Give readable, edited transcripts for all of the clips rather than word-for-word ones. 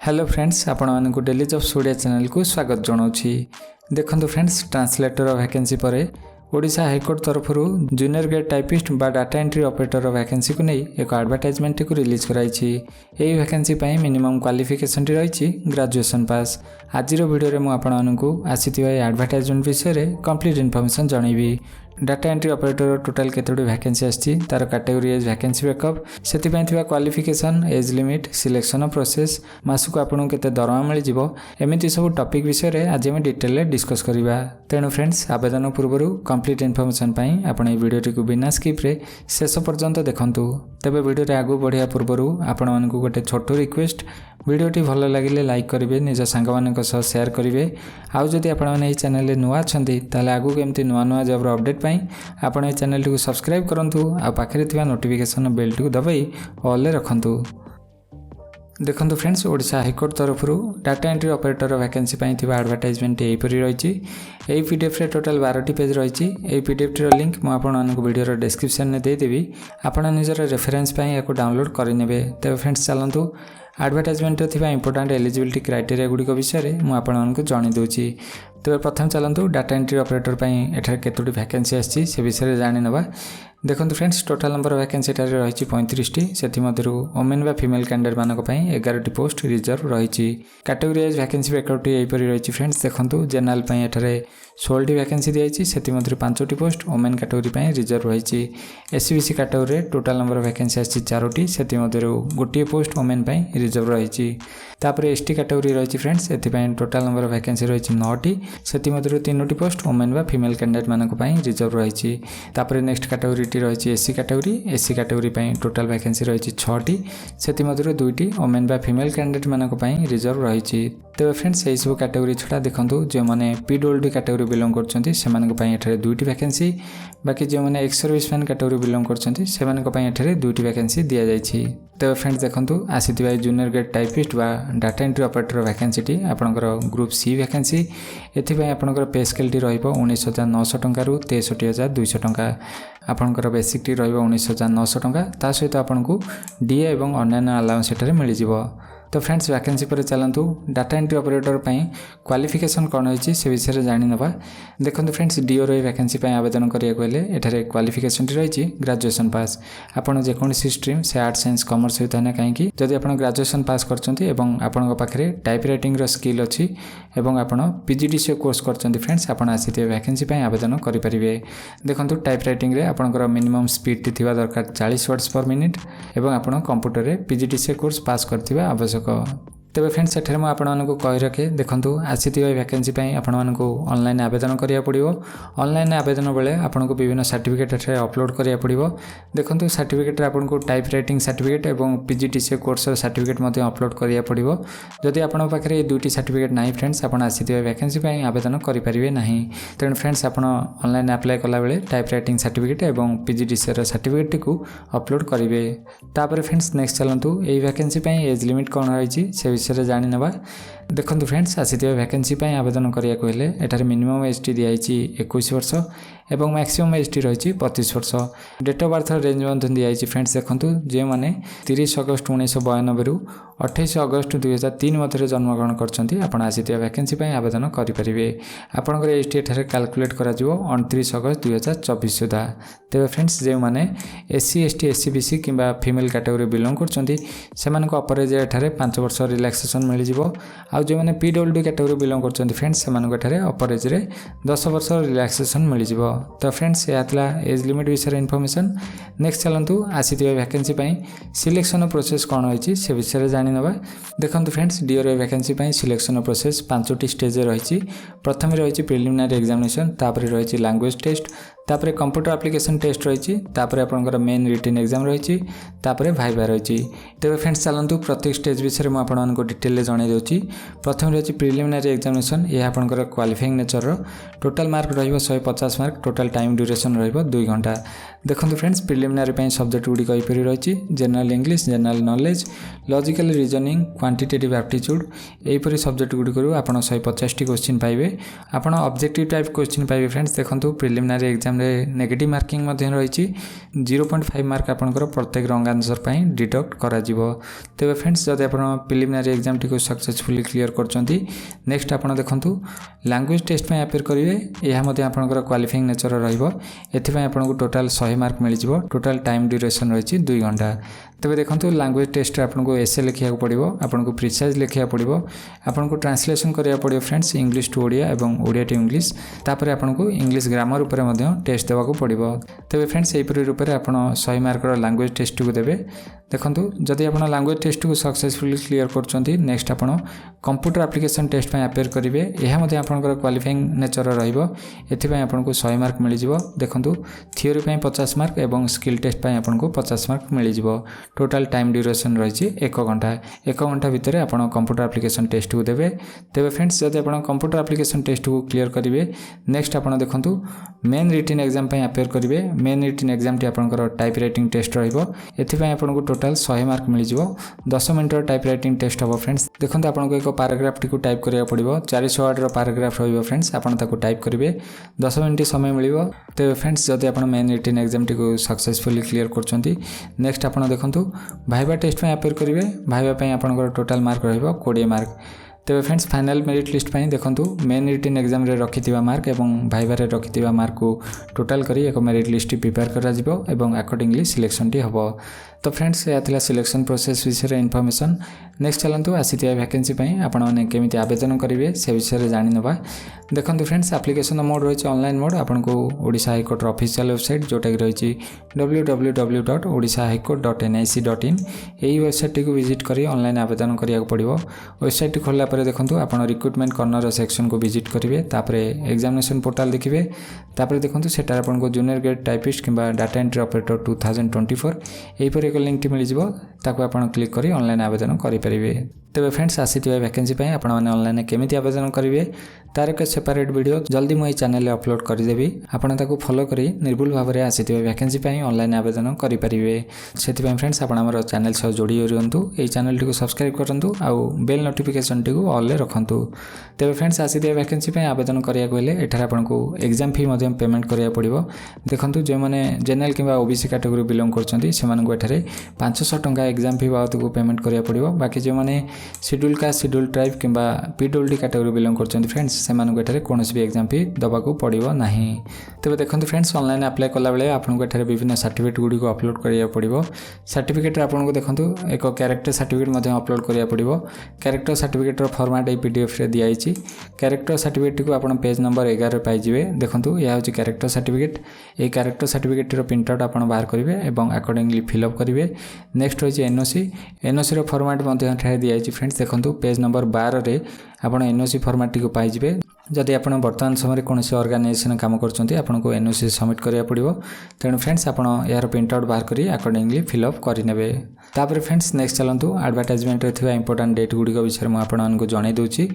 Hello friends, आपण मानक daily jobs Odia channel को स्वागत जनाऊँगी। देखो फ्रेंड्स, ट्रांसलेटर वैकेंसी पर ओडिशा हाई कोर्ट तरफ जूनियर ग्रेड टाइपिस्ट बा डाटा एंट्री ऑपरेटर वैकेंसी को नहीं एक एडवर्टाइजमेंट को रिलीज कराई। यही वैकेंसी मिनिमम क्वालिफिकेशन रही ग्रेजुएशन पास। आज वीडियो में आपको आसी एडवर्टाइजमेंट विषय में कंप्लीट इनफॉरमेशन जनइबी। डाटा एंट्री ऑपरेटर टोटल केतोटी वैकेंसी आछि, तार कैटेगरी एज वैकेंसी बैकअप, सेतिपई थिबा qualification, age limit, selection process, मासको आपन केते दरमा मिल जिवो, एमिति सब टॉपिक विषय रे आज हम डिटेल डिस्कस करिबा। तेणु फ्रेंड्स, आवेदन पूर्व कंप्लीट इनफॉरमेशन पई आपण ए वीडियो को बिना स्किप रे शेष पर्यंत देखंतु। तबे वीडियो रे आगु बढ़िया पूर्व आपण मानकु गोटे छोटो रिक्वेस्ट, वीडियोटी भल लगिले लाइक करेंगे, निज सांग मानक सह शेयर करेंगे। आउ जदि आपण माने चैनल नुआ छंती ताले आगु केमती नुआ नुआ जॉब अपडेट पाई आपण ए चैनल को सब्सक्राइब करंतु। आ पाखरे थिबा नोटिफिकेशन बेल को दबाई ऑल रखंतु। देखो फ्रेंड्स, ओडिशा हाई कोर्ट तरफ डाटा एंट्री ऑपरेटर वैकेंसी पाई थिबा एडवर्टाइजमेंट एहीपरि रही। यही पीडीएफ रे टोटल 12टी पेज रही। यही पीडीएफ रो लिंक मु आपण मानक वीडियो डिस्क्रिप्शन में देदेवी, आपण निजर रेफरेंस पाई याको डाउनलोड करिनेबे। तबे फ्रेंड्स चलंतु एडवर्टाइजमेंट थिबा इंपोर्टेंट एलिजिबिलिटी क्राइटेरिया गुड़िक विषय में आपको जन दूची। तेज प्रथम चलतु डाटा एंट्री ऑपरेटर एठार केतोटी वैकेंसी आछि से विषय जानि नबा। देखो फ्रेंड्स, टोटल नंबर वैकेंसी रही 35टी, से वोमेन व फीमेल कैंडिडेट मानक 11टी पोस्ट रिजर्व रही। कैटेगरी एज वैकेंसी बैकअप यहीपरि रही। फ्रेंड्स देखो, जनरल एठार 16टी वैकेंसी दी, से 5टी पोस्ट वोमेन कैटेगरी रिजर्व रही। SCBC category total number vacancy आछि 4टी, से गोटे पोस्ट वोमेन रिजर्व रही। तापर एसटी कैटेगरी रही। फ्रेंड्स एथिपाई टोटल नंबर वैकेंसी रही 9टी, से 3टी पोस्ट वोमेन व फीमेल कैंडिडेट मानक रिजर्व रही। तापर नेक्स्ट कैटेगरी रही एससी कैटेगरी टोटल वैकेंसी रही 6टी, से 2टी वोमेन व फीमेल कैंडिडेट मानक रिजर्व रही। तेज फ्रेंड्स, यही सब कैटेगरी छड़ा देखो जो मैंने पीडब्ल्यूडी कैटेगरी बिलोंग कर 2टी वैकेंसी, बाकी जो मैंने एक्स सर्विसमैन कैटेगरी बिलोंग कर 2टी वैकेंसी दि जाइए। तेज फ्रेंड्स देखो, आसीथिबा जूनियर ग्रेड टाइपिस्ट बा डाटा एंट्री ऑपरेटर वैकेंसी आपणकर ग्रुप सी वैकेंसी। एथिपाई आपणकर पे स्केल टी रहिबो 19,900 टंका रु 63,200 टंका। आपणकर बेसिक टी रहिबो 19,900 टंका, ता सहित आपनको डीए एवं अन्य अलाउंस एटारे मिल जिवो। तो फ्रेंड्स वैकेंसी पर चलतु डाटा एंट्री ऑपरेटर क्वालिफिकेशन कौन होती से विषय जानी नवा। देखो फ्रेंड्स, डीओ वैकेंसी आवेदन करेंगे एठारे क्वालिफिकेशन रही ग्रेजुएशन पास। आपड़ जेकोसी स्ट्रीम से आर्ट्स साइंस कॉमर्स सहित ना कहीं जदि आप ग्रेजुएशन पास कर पाखे टाइप राइटिंग स्किल अच्छी और आप पीजीडीसीए कोर्स कर फ्रेंड्स आप आसी वैकेंसी आवेदन करेंगे। देखो टाइप राइटिंग रे आपंकर मिनिमम स्पीड थी दरकार 40 वर्ड्स पर मिनिट और आप कंप्यूटर रे पीजीडीसीए कोर्स पास करथिबा आवश्यक। तेज फ्रेंड्स एठार मुझे आपको कही रखे, देखो आसी वैकेंसी आपको ऑनलाइन आवेदन करा पड़ो। ऑनलाइन आवेदन बेले आपको विभिन्न सर्टिफिकेट एठार अपलोड करा पड़ो। देखो सर्टिफिकेट आपको टाइप राइटिंग सर्टिफिकेट और पीजीडीसीए कोर्स सर्टिफिकेट अपलोड करा पड़ो। जदि आपन पाखे 2टी सर्टिफिकेट ना फ्रेंड्स आप आसी वैकेंसी आवेदन करेंगे ना। तेणु फ्रेंड्स आप ऑनलाइन अप्लाई कला बेले टाइप राइटिंग सर्टिफिकेट और पीजीडीसीए सर्टिफिकेट को अपलोड करेंगे। तापर फ्रेंड्स नेक्स्ट चलतु यही वैकेंसी एज लिमिट कौन रही से विषय जानी नवा। देखो फ्रेंड्स, आसी वैकेंसी आवेदन करने एठार मिनिमम एज टी दिखाई 21 वर्ष और मैक्सिमम एज टी रही 25 वर्ष। डेट ऑफ बर्थ रेंज दिखाई। फ्रेंड्स देखो, जो मैंने 30 अगस्त 1992 रु 28 अगस्त 2003 मध्य जन्मग्रहण कर आसी वैकेंसी आवेदन करेंगे। आपंकर एज टी एठार कैलकुलेट कर 29 अगस्त 2024 सुधा। तेज फ्रेंड्स, जो मैंने एससी एसटी एससीबीसी कि फीमेल कैटेगरी बिलोंग कर अपर एज एठार 5 वर्ष रिलैक्सेशन मिल जाव। आउ जो मैंने पीडब्ल्यूडी कैटेगरी बिलोंग कर फ्रेंड्स से अपर एज रे 10 वर्ष रिलैक्सेशन मिल जाव। तो फ्रेंड्स यह एज लिमिट विषय इनफॉरमेशन। नेक्स्ट चलतु आसी वैकेंसी सिलेक्शन प्रोसेस कौन होती से विषय जानी नवा। देखो फ्रेंड्स, डीओ वैकेंसी सिलेक्शन प्रोसेस 5टी स्टेज रही। प्रथम रही प्रिलिमिनरी एग्जामिनेशन, तापर रही लैंग्वेज टेस्ट, तापर कंप्यूटर एप्लिकेशन टेस्ट रही, तापर आपंकर मेन रिटन एग्जाम रही, तापर भाइबा रही। तेज फ्रेंड्स चलतु प्रत्येक स्टेज विषय में आपको डिटेल जन दूसरी। प्रथम रही प्रिलिमिनरी एग्जामिनेशन, यह आपंकर क्वालिफाइंग नेचर टोटाल मार्क रही 150 मार्क, टोटाल टाइम ड्यूरेशन रही 2 घंटा। देखो फ्रेंड्स, प्रिलिमिनरी सब्जेक्ट गुड़िक यहीपरि रही general English, general knowledge, logical reasoning, quantitative aptitude, यहीपरि सब्जेक्ट गुड़िक आप 150टी क्वेश्चन पाइबे। आप ऑब्जेक्टिव टाइप क्वेश्चन पाइबे। फ्रेंड्स देखो प्रिलिमिनरी एग्जाम नेगेटिव मार्किंग रही 0.5 मार्क आपंकर प्रत्येक रंग आंसर पर डिडक्ट करा तेरे फ्रेंड्स जब आप प्रिलिमिनारी एग्जाम टी सक्सेसफुली क्लियर कर नेक्स्ट आप देखूँ लैंग्वेज टेस्ट में अपेयर करेंगे यह आपंकर क्वालिफाइंग नेचर रही टोटाल 100 मार्क मिल जाए टोटाल टाइम ड्यूरेशन रही 2 घंटा तेज देखो लैंग्वेज टेस्ट आपको एसे लिखा पड़ो आपको प्रिसाइज लिखा पड़ो आपको ट्रांसलेशन करा पड़ो फ्रेंड्स इंग्लिश टू ओडिया और ओडिया टू इंग्लिश तापर आपको इंग्लिश ग्रामर उपर टेस्ट देवाक पड़ो तेज फ्रेंड्स यहीपरि रूप से आप 100 मार्क लैंग्वेज टेस्ट को देवे देखो जदि आप लैंग्वेज टेस्ट को सक्सेसफुली क्लियर कर नेक्स्ट आप कंप्यूटर एप्लिकेशन टेस्ट में अपेयर करेंगे यह आपंकर क्वालिफाइंग नेचर रही 100 मार्क मिल जाए देखो थियोरी 50 मार्क और स्किल टेस्ट आपको 50 मार्क मिल जाए टोटाल टाइम ड्यूरेशन रही 1 घंटा भितर आप कंप्यूटर एप्लिकेशन टेस्ट को देवे तेज फ्रेंड्स जब आप कंप्यूटर एप्लिकेशन टेस्ट को क्लियर करेंगे नेक्स्ट आप देखो मेन रिटन एग्जाम अपेयर करेंगे मेन रिटन एग्जाम टी आपंकर टाइप राइटिंग टेस्ट रही टोटाल 100 मार्क मिल जाए 10 मिनट टाइप राइटिंग टेस्ट हम फ्रेंड्स देखो आपको एक पैराग्राफ टी टाइप करा पड़ो 400 वर्ड पैराग्राफ रही फ्रेंड्स आपको टाइप करेंगे 10 मिनट समय मिल तेज फ्रेंड्स जब आप मेन रिटन एग्जाम टी सक्सेसफुली क्लियर कर नेक्स्ट आप देखो भाइबा टेस्ट में अपेयर करेंगे भाइबा आपंकर टोटाल मार्क रही 20 मार्क तेज फ्रेंड्स फाइनल मेरिट लिस्ट देखो मेन रिटन एग्जाम रे रखि मार्क और भाइबारे रखि मार्क को टोटाल करी एक मेरिट लिस्ट प्रिपेयर करा अकॉर्डिंगली सिलेक्शन टी हम तो फ्रेंड्स यह सिलेक्शन प्रोसेस विषय इनफॉरमेशन नेक्स्ट चलतु आसी वैकेंसी आपने केमी आवेदन करेंगे से विषय जानी ना देखो फ्रेंड्स एप्लिकेशन मोड रही ऑनलाइन मोड आपको ओडिशा हाईकोर्ट ऑफिशियल वेबसाइट जोटा कि रही www.odishahighcourt.nic.in यही वेबसाइट को विजिट करी ऑनलाइन आवेदन करा पड़ो वेबसाइट खोलला देखो आप रिक्रुटमेंट कॉर्नर सेक्शन को विजिट करेंगे तापर एग्जामिनेशन पोर्टाल देखिए तापर देखो से आपको जूनियर ग्रेड टाइपिस्ट किंबा डाटा एंट्री ऑपरेटर 2024 यहीपर एक लिंक मिल जाए आप क्लिक कर ऑनलाइन आवेदन करेंगे तेज फ्रेंड्स आसी वैकेंसी आपने ऑनलाइन केमी आवेदन करेंगे तार एक सेपरेट वीडियो जल्दी मुझे चैनल अपलोड करदेवी आपको फॉलो करी निर्भुल भाव में आसी वैकेंसी ऑनलाइन आवेदन करेंगे से फ्रेंड्स आप चैनल सह जोड़ी रुहतु यही चैनल टी सब्सक्राइब करूँ आउ बेल नोटिफिकेशन टी ऑल रखु तेज फ्रेंड्स आसी वैकेंसी आवेदन कराया आपको एग्जाम फी पेमेंट करा पड़ो देखो जो मैंने जनरल कि ओबीसी कैटेगरी बिलोंग कर 500 टंका एग्जाम फी बाबद को पेमेंट करा पड़ो बाकी जो मैंने शेड्यूल कास्ट शेड्यूल ट्राइब कि पीडब्ल्यूडी कैटेगरी बिलोंग कर फ्रेंड्स से कौन भी एग्जाम फी दबाक पड़ो ना तेज देखो फ्रेंड्स ऑनलाइन अप्लाई कला बेले आपको एठारे विभिन्न सर्टिफिकेट गुड़ी को अपलोड करा पड़ो सर्टिफिकेट आपको देखो एक कैरेक्टर सर्टिफिकेट अपलोड करा पड़ो कैरेक्टर सर्टिफिकेट फॉर्मेट पीडीएफ रे दिखाई कैरेक्टर सर्टिफिकेट को आप पेज नंबर 11 पाइबे देखो यह हूँ कैरेक्टर सर्टिफिकेट ये कैरेक्टर सर्टिफिकेट प्रिंट आउट आप बाहर करेंगे और अकॉर्डिंगली फिलअप करेंगे नेक्स्ट रही एनओसी फॉर्मेट दिखाई फ्रेंड्स देखो पेज नंबर 12 रे आप एनओसी फॉर्मेट टी पाइबे जदि आप बर्तमान समय कौन ऑर्गेनाइजेशन काम कर एनओसी सबमिट करा पड़ो तेणु फ्रेंड्स आप यार प्रिंट आउट बाहर कर अकॉर्डिंगली फिलअप करेंगे तापर फ्रेंड्स नेक्स्ट चलतु एडवर्टाइजमेंट इंपोर्टेंट डेट गुड़िक विषय मुझे जन दूसरी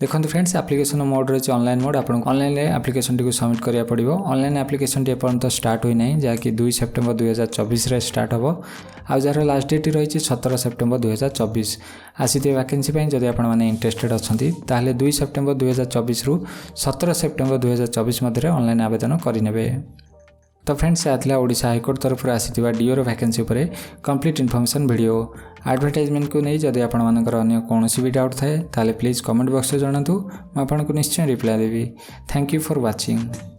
देखो फ्रेंड्स एप्लिकेशन मोड रही ऑनलाइन मोड आप ऑनलाइन एप्लिकेशन टी सबमिट करा पड़ो ऑनलाइन एप्लिकेशन टी एपर्यंत स्टार्ट होना जहाँकि 2 सेप्टेम्बर 2024 रे स्टार्ट हम आउ जार लास्ट डेट रही 17 सेप्टेम्बर 2024 आसी वैकेंसी जब आपने इंटरेस्टेड अच्छा ताहले 2 सेप्टेम्बर 2024 रु 17 सेप्टेम्बर 2024 मध्य ऑनलाइन आवेदन करेंगे तो फ्रेंड्स यह ओडिशा हाईकोर्ट तरफ आसी डीओ वैकेंसी पर कंप्लीट इनफॉरमेशन वीडियो एडवर्टाइजमेंट को नहीं जदि आपंकर अन्य कौन भी डाउट थाए ताले प्लीज कमेंट बॉक्स में जनातु मुझे निश्चय reply Devi thank you for watching.